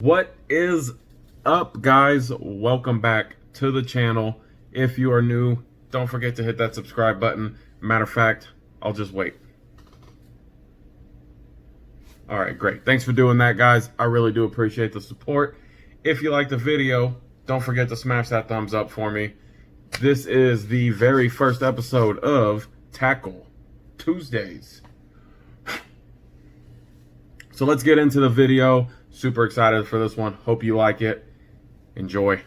What is up, guys? Welcome back to the channel. If you are new, don't forget to hit that subscribe button. Matter of fact, I'll just wait. All right, great. Thanks for doing that, guys. I really do appreciate the support. If you like the video, don't forget to smash that thumbs up for me. This is the very first episode of Tackle Tuesdays. So let's get into the video. Super excited for this one. Hope you like it. Enjoy.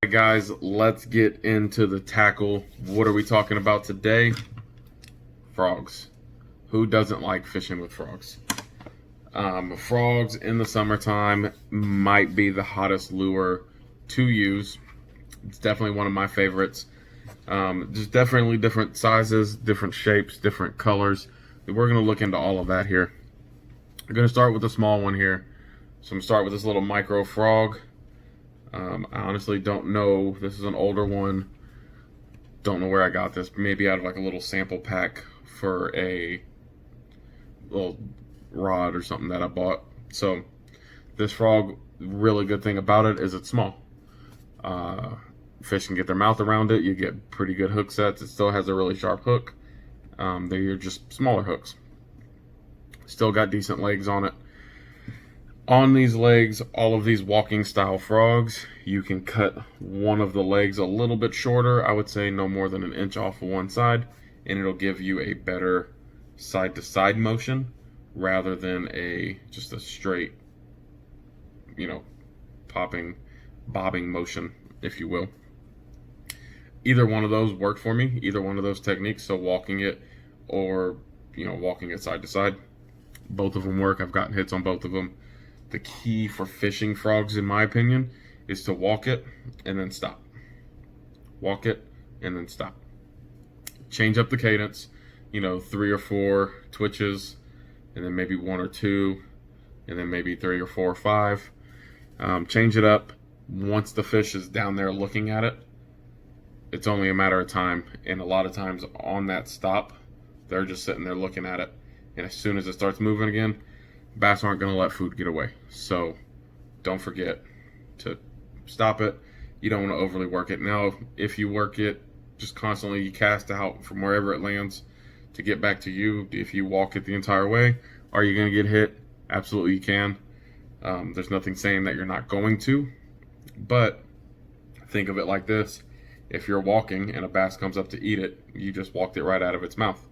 Hey guys, let's get into the tackle. What are we talking about today? Frogs. Who doesn't like fishing with frogs? Frogs in the summertime might be the hottest lure to use. It's definitely one of my favorites. There's definitely different sizes, different shapes, different colors. We're going to look into all of that here. I'm going to start with the small one here. So I'm going to start with this little micro frog. I honestly don't know. This is an older one. Don't know where I got this. Maybe out of like a little sample pack for a little rod or something that I bought. So this frog, really good thing about it is it's small. Fish can get their mouth around it. You get pretty good hook sets. It still has a really sharp hook. They're just smaller hooks. Still got decent legs on it. On these legs, all of these walking style frogs, you can cut one of the legs a little bit shorter. I would say no more than an inch off of one side, and it'll give you a better side to side motion rather than just a straight, bobbing motion, if you will. Either one of those worked for me, either one of those techniques, so walking it or, walking it side to side. Both of them work. I've gotten hits on both of them. The key for fishing frogs, in my opinion, is to walk it and then stop. Walk it and then stop. Change up the cadence, 3 or 4 twitches, and then maybe 1 or 2, and then maybe 3 or 4 or 5. Change it up. Once the fish is down there looking at it, it's only a matter of time, and a lot of times on that stop, they're just sitting there looking at it, and as soon as it starts moving again, bass aren't going to let food get away. So don't forget to stop it. You don't want to overly work it. Now, if you work it, just constantly you cast out from wherever it lands to get back to you. If you walk it the entire way, are you going to get hit? Absolutely you can. There's nothing saying that you're not going to, but think of it like this. If you're walking and a bass comes up to eat it, you just walked it right out of its mouth.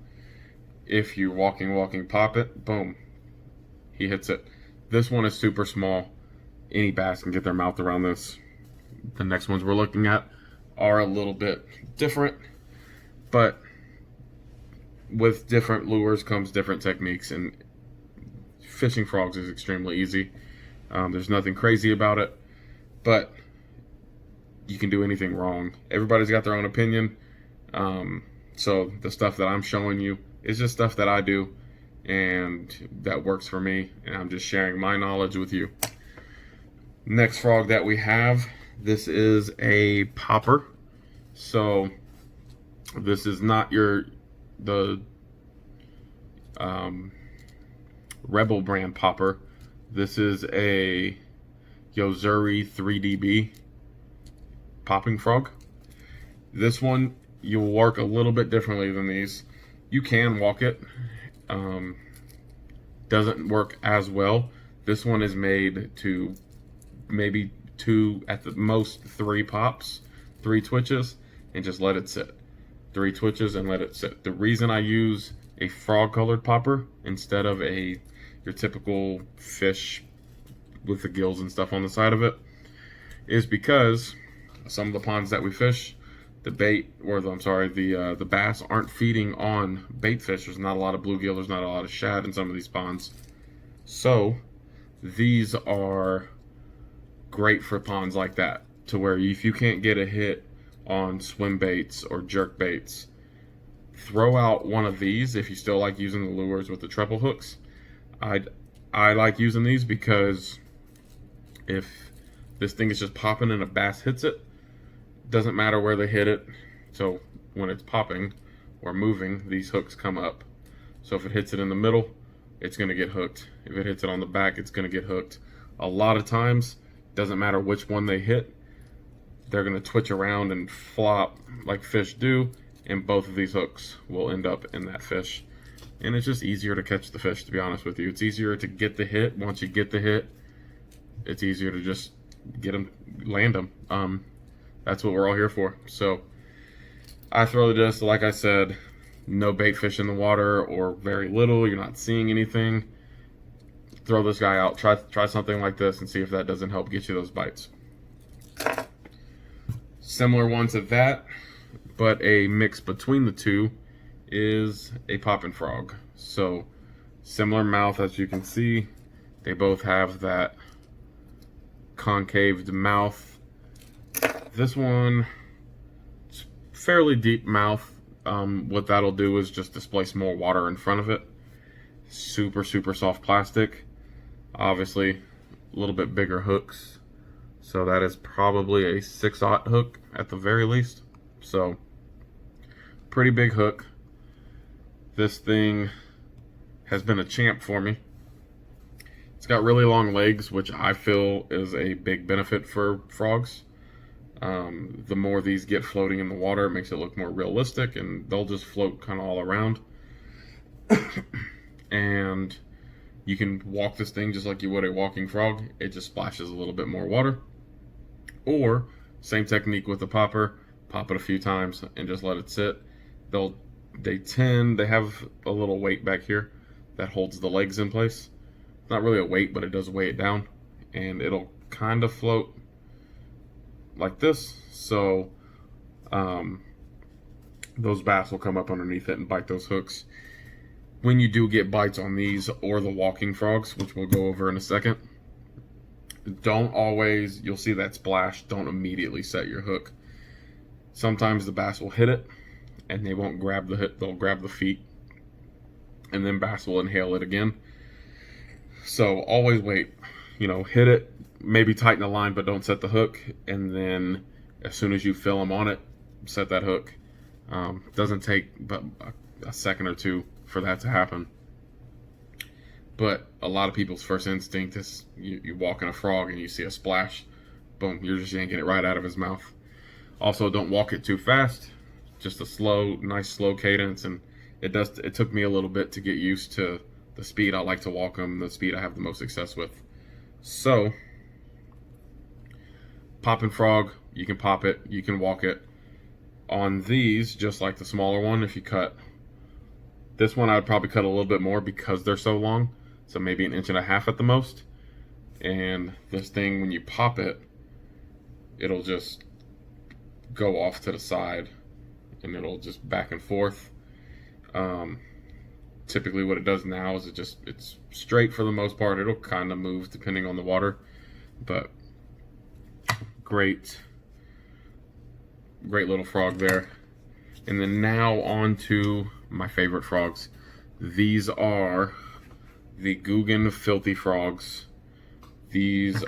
If you walking, pop it, boom, he hits it. This one is super small. Any bass can get their mouth around this. The next ones we're looking at are a little bit different, but with different lures comes different techniques, and fishing frogs is extremely easy. There's nothing crazy about it, but you can do anything wrong. Everybody's got their own opinion. So the stuff that I'm showing you is just stuff that I do and that works for me, and I'm just sharing my knowledge with you. Next frog that we have, this is a popper. So this is not the Rebel brand popper. This is a Yo-Zuri 3DB popping frog. This one, you'll work a little bit differently than these. You can walk it. Doesn't work as well. This one is made to maybe 2, at the most 3 pops, 3 twitches, and just let it sit. 3 twitches and let it sit. The reason I use a frog colored popper instead of your typical fish with the gills and stuff on the side of it is because some of the ponds that we fish, the bass aren't feeding on bait fish. There's not a lot of bluegill, there's not a lot of shad in some of these ponds. So these are great for ponds like that, to where if you can't get a hit on swim baits or jerk baits, throw out one of these. If you still like using the lures with the treble hooks, I like using these because if this thing is just popping and a bass hits it, doesn't matter where they hit it. So when it's popping or moving, these hooks come up So if it hits it in the middle, it's going to get hooked. If it hits it on the back, it's going to get hooked. A lot of times, doesn't matter which one they hit, they're going to twitch around and flop like fish do, and both of these hooks will end up in that fish. And it's just easier to catch the fish, to be honest with you. It's easier to get the hit. Once you get the hit, it's easier to just get them, land them. That's what we're all here for. So I throw the disc, like I said, no bait fish in the water or very little. You're not seeing anything. Throw this guy out. Try something like this and see if that doesn't help get you those bites. Similar one to that, but a mix between the two, is a poppin' frog. So similar mouth, as you can see. They both have that concaved mouth. This one, it's fairly deep mouth. What that'll do is just displace more water in front of it. Super soft plastic. Obviously a little bit bigger hooks, so that is probably a 6/0 hook at the very least. So pretty big hook. This thing has been a champ for me. It's got really long legs, which I feel is a big benefit for frogs. The more these get floating in the water, it makes it look more realistic, and they'll just float kind of all around. And you can walk this thing just like you would a walking frog. It just splashes a little bit more water. Or same technique with the popper. Pop it a few times and just let it sit. They have a little weight back here that holds the legs in place. It's not really a weight, but it does weigh it down, and it'll kind of float like this. So those bass will come up underneath it and bite those hooks. When you do get bites on these or the walking frogs, which we'll go over in a second, don't always, you'll see that splash, don't immediately set your hook. Sometimes the bass will hit it and they won't grab the hook, they'll grab the feet, and then bass will inhale it again. So always wait, hit it, maybe tighten the line, but don't set the hook, and then as soon as you feel them on it, set that hook. Doesn't take but a second or two for that to happen. But a lot of people's first instinct is you walk in a frog and you see a splash, boom, you're just yanking it right out of his mouth. Also, don't walk it too fast, just a nice slow cadence. And it took me a little bit to get used to the speed I like to walk them, the speed I have the most success with. So popping frog, you can pop it, you can walk it. On these, just like the smaller one, if you cut this one, I'd probably cut a little bit more because they're so long, so maybe 1.5 inches at the most. And this thing, when you pop it, it'll just go off to the side and it'll just back and forth. Typically what it does now is it's straight for the most part. It'll kind of move depending on the water, but great little frog there. And then now on to my favorite frogs. These are the Googan filthy frogs. These,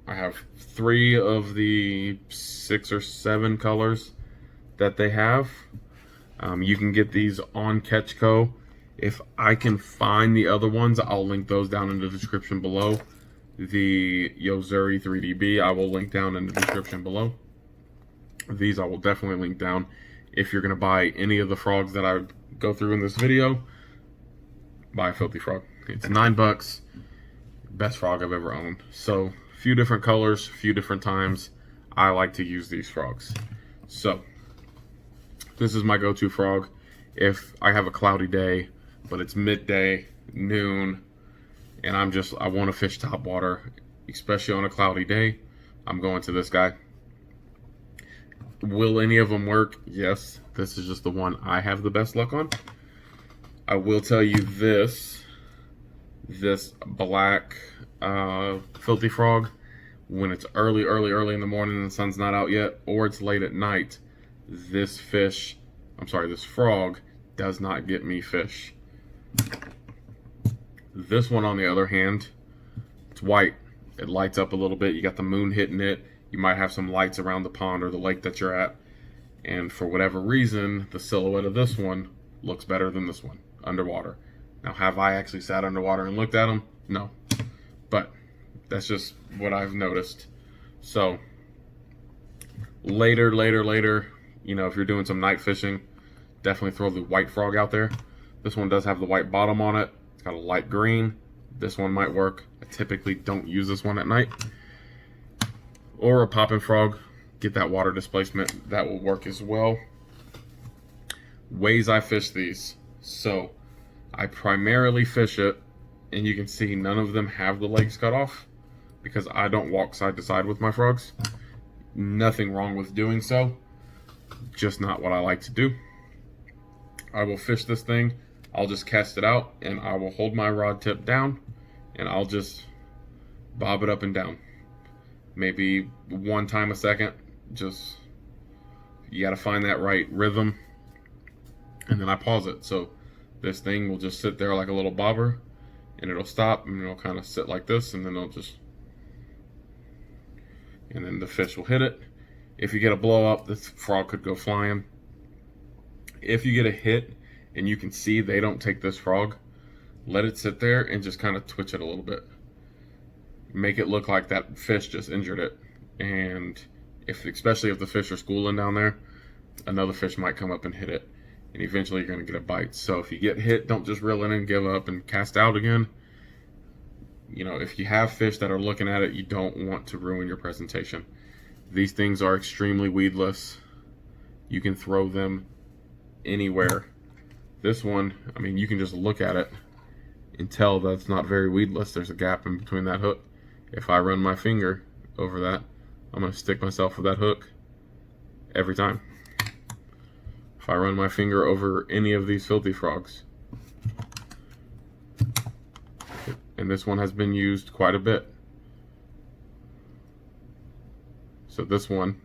I have 3 of the 6 or 7 colors that they have. You can get these on Catchco. If I can find the other ones, I'll link those down in the description below. The Yo-Zuri 3DB, I will link down in the description below. These I will definitely link down. If you're going to buy any of the frogs that I go through in this video, buy a filthy frog. It's $9. Best frog I've ever owned. So, a few different colors, a few different times. I like to use these frogs. So, this is my go-to frog. If I have a cloudy day, but it's midday, noon, and I want to fish topwater, especially on a cloudy day, I'm going to this guy. Will any of them work? Yes. This is just the one I have the best luck on. I will tell you this black filthy frog, when it's early in the morning and the sun's not out yet, or it's late at night, this frog does not get me fish. This one, on the other hand, it's white. It lights up a little bit. You got the moon hitting it. You might have some lights around the pond or the lake that you're at. And for whatever reason, the silhouette of this one looks better than this one underwater. Now, have I actually sat underwater and looked at them? No. But that's just what I've noticed. So later, you know, if you're doing some night fishing, definitely throw the white frog out there. This one does have the white bottom on it. It's got a light green. This one might work. I typically don't use this one at night. Or a popping frog. Get that water displacement. That will work as well. Ways I fish these. So I primarily fish it, and you can see none of them have the legs cut off because I don't walk side to side with my frogs. Nothing wrong with doing so, just not what I like to do. I will fish this thing, I'll just cast it out, and I will hold my rod tip down, and I'll just bob it up and down. Maybe one time a second. Just, you gotta find that right rhythm, and then I pause it. So this thing will just sit there like a little bobber, and it'll stop, and it'll kind of sit like this, and then it'll just, and then the fish will hit it. If you get a blow up, this frog could go flying. If you get a hit and you can see they don't take this frog, let it sit there and just kind of twitch it a little bit. Make it look like that fish just injured it. And especially if the fish are schooling down there, another fish might come up and hit it. And eventually you're going to get a bite. So if you get hit, don't just reel in and give up and cast out again. You know, if you have fish that are looking at it, you don't want to ruin your presentation. These things are extremely weedless. You can throw them anywhere. This one, I mean, you can just look at it and tell that's not very weedless. There's a gap in between that hook. If I run my finger over that, I'm going to stick myself with that hook every time. If I run my finger over any of these filthy frogs. And this one has been used quite a bit. So this one,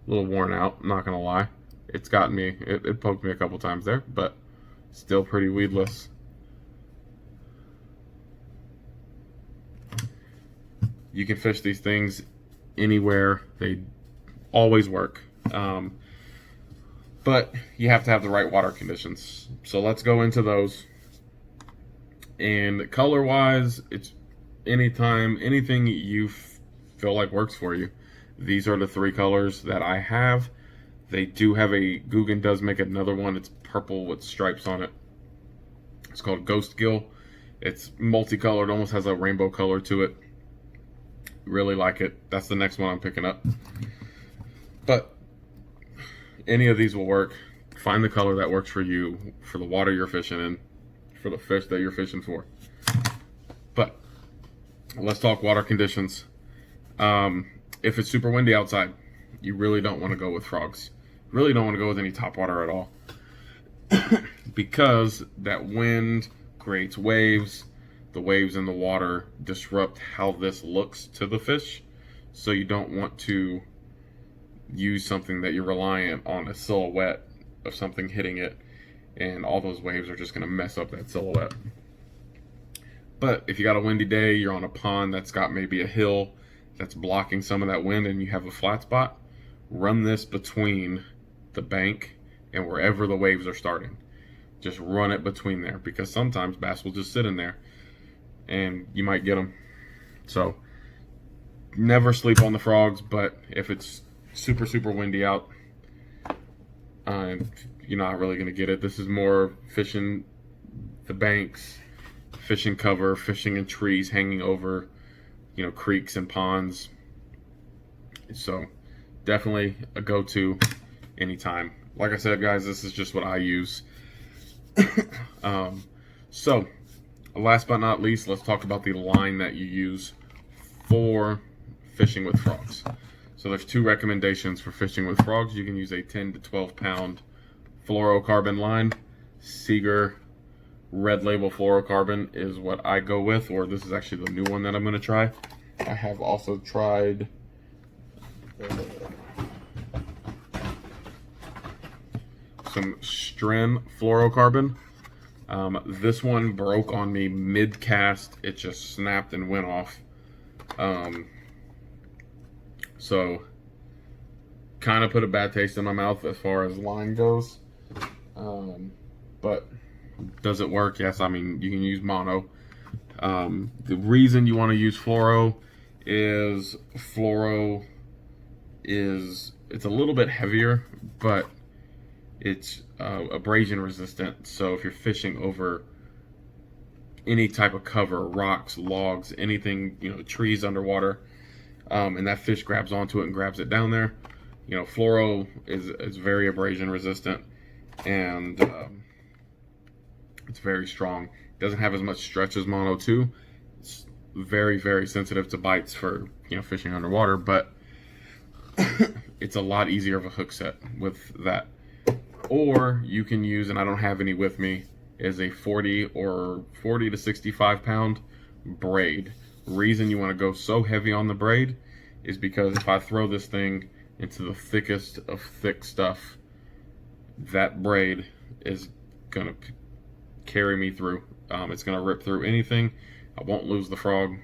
a little worn out, I'm not going to lie. It's got me, it poked me a couple times there, but still pretty weedless. You can fish these things anywhere. They always work. But you have to have the right water conditions. So let's go into those. And color-wise, it's anything you feel like works for you. These are the 3 colors that I have. They do have Googan does make another one. It's purple with stripes on it. It's called Ghost Gill. It's multicolored, almost has a rainbow color to it. Really like it. That's the next one I'm picking up. But any of these will work. Find the color that works for you, for the water you're fishing in, for the fish that you're fishing for. But let's talk water conditions. If it's super windy outside, you really don't want to go with frogs. Really don't want to go with any topwater at all. Because that wind creates waves. The waves in the water disrupt how this looks to the fish. So you don't want to use something that you're reliant on a silhouette of something hitting it, and all those waves are just going to mess up that silhouette. But if you got a windy day, you're on a pond that's got maybe a hill that's blocking some of that wind, and you have a flat spot, run this between the bank and wherever the waves are starting. Just run it between there, because sometimes bass will just sit in there and you might get them. So never sleep on the frogs, but if it's super windy out, you're not really going to get it. This is more fishing the banks, fishing cover, fishing in trees hanging over, you know, creeks and ponds. So definitely a go-to anytime. Like I said, guys, this is just what I use. So last but not least, let's talk about the line that you use for fishing with frogs. So there's 2 recommendations for fishing with frogs. You can use a 10 to 12 pound Flourocarbon line. Seaguar Red Label Flourocarbon is what I go with, or this is actually the new one that I'm going to try. I have also tried some Stren Flourocarbon. This one broke on me mid-cast. It just snapped and went off. So kind of put a bad taste in my mouth as far as line goes. But Does it work? Yes. I mean, you can use mono. The reason you want to use fluoro is it's a little bit heavier, but it's abrasion resistant. So if you're fishing over any type of cover, rocks, logs, anything, trees underwater, and that fish grabs onto it and grabs it down there, fluoro is very abrasion resistant, and it's very strong. It doesn't have as much stretch as mono 2. It's very, very sensitive to bites for fishing underwater, but it's a lot easier of a hook set with that. Or you can use, and I don't have any with me, is a 40 to 65 pound braid. Reason you want to go so heavy on the braid is because if I throw this thing into the thickest of thick stuff, that braid is gonna carry me through. It's gonna rip through anything. I won't lose the frog,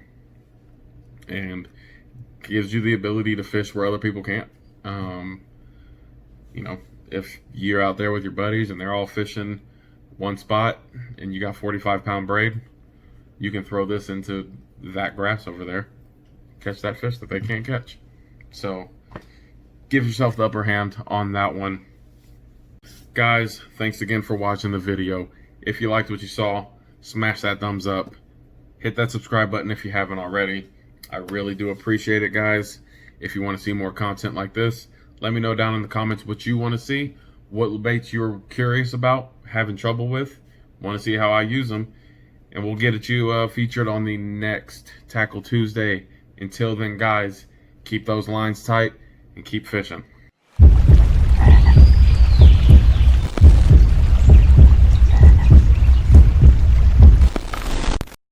and gives you the ability to fish where other people can't. If you're out there with your buddies and they're all fishing one spot and you got 45-pound braid, you can throw this into that grass over there, catch that fish that they can't catch. So give yourself the upper hand on that one. Guys, thanks again for watching the video. If you liked what you saw, smash that thumbs up. Hit that subscribe button if you haven't already. I really do appreciate it, guys. If you want to see more content like this, let me know down in the comments what you want to see, what baits you're curious about, having trouble with, want to see how I use them, and we'll get you featured on the next Tackle Tuesday. Until then, guys, keep those lines tight and keep fishing.